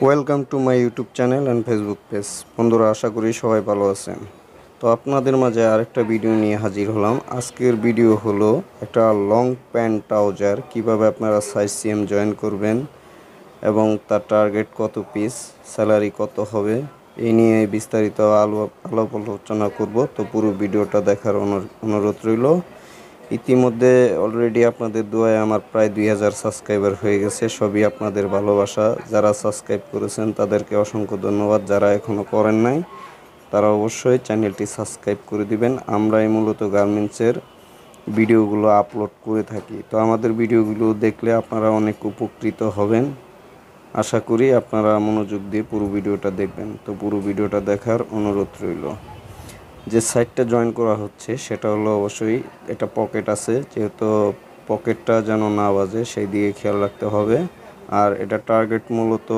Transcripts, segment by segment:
Welcome to my YouTube channel and Facebook page. বন্ধুরা, আশা করি সবাই ভালো আছেন। তো আপনাদের মাঝে আরেকটা ভিডিও নিয়ে হাজির হলাম। আজকের ভিডিও হলো একটা লং প্যান্ট ট্রাউজার কিভাবে আপনারা সাইজ সিএম জয়েন করবেন এবং তার টার্গেট কত পিস, স্যালারি কত হবে, এই নিয়ে বিস্তারিত আলাপ আলোচনা করব। তো পুরো ভিডিওটা দেখার অনুরোধ রইল। ইতিমধ্যে অলরেডি আপনাদের দোয়ায় আমার প্রায় 2000 সাবস্ক্রাইবার হয়ে গেছে। সবই আপনাদের ভালোবাসা। যারা সাবস্ক্রাইব করেছেন তাদেরকে অসংখ্য ধন্যবাদ। যারা এখনও করেন নাই তারা অবশ্যই চ্যানেলটি সাবস্ক্রাইব করে দিবেন। আমরাই মূলত গার্মেন্টসের ভিডিওগুলো আপলোড করে থাকি। তো আমাদের ভিডিওগুলো দেখলে আপনারা অনেক উপকৃত হবেন। আশা করি আপনারা মনোযোগ দিয়ে পুরো ভিডিওটা দেখবেন। তো পুরো ভিডিওটা দেখার অনুরোধ রইল। যে সাইডটা জয়েন করা হচ্ছে সেটা হলো অবশ্যই একটা পকেট আছে, যেহেতু পকেটটা যেন না বাজে সেই দিকে খেয়াল রাখতে হবে। আর এটা টার্গেট মূলত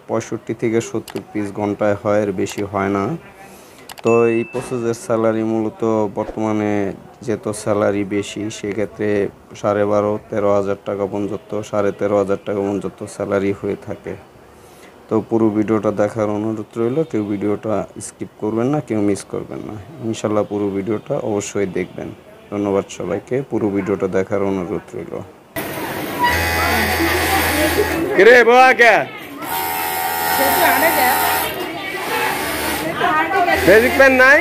65 থেকে 70 পিস ঘন্টায় হয়, এর বেশি হয় না। তো এই প্রসেসের স্যালারি মূলত বর্তমানে যেহেতু স্যালারি বেশি, সেক্ষেত্রে 12,500-13,000 টাকা পর্যন্ত, 13,500 টাকা পর্যন্ত স্যালারি হয়ে থাকে। তো পুরো ভিডিওটা দেখার অনুরোধ রইল। কেউ ভিডিওটা স্কিপ করবেন না, কেউ মিস করবেন না। ইনশাল্লাহ পুরো ভিডিওটা অবশ্যই দেখবেন। ধন্যবাদ সবাইকে। পুরো ভিডিওটা দেখার অনুরোধ রইল। কিরে বাবা কে বেসিক পেন নাই,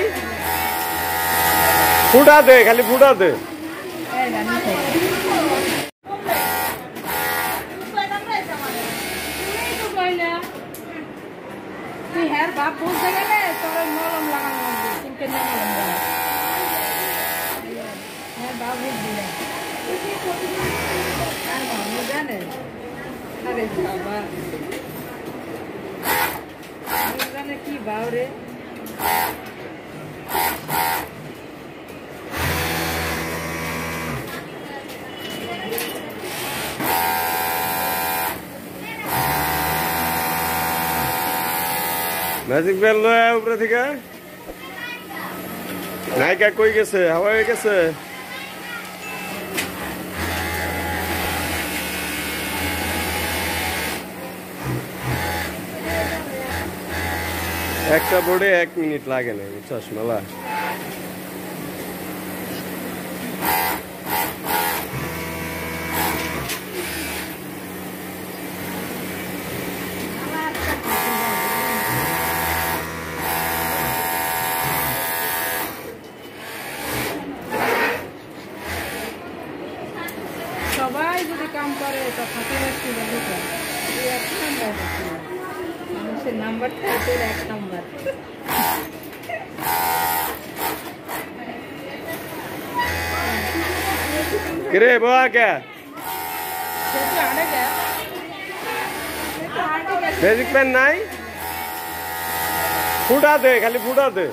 ফুটা দে, খালি ফুটা দে। বাপ বুঝতে গেলে তোর মলম লাগানো লাগবে, কিন্তু না মলম লাগানো। হ্যাঁ, বাপ বুঝবি না। আর বাবু জানে, আরে বাবা জানে কি বাউ রে। ম্যাজিক বেল লয় উপরে থেকে নায়িকা কই গেছে, হাওয়ায় গেছে। একটা বোর্ডে 1 মিনিট লাগে না, বুঝছস মেলা। সবাই যদি কাম করে তো ফাঁকি রাখতে হবে। এক নাম্বার মানুষের নাম্বারটা তোর 1 নাম্বার। কিরে বাবা কে বেসিক পেন নাই, ফুটা দে, খালি ফুটা দে।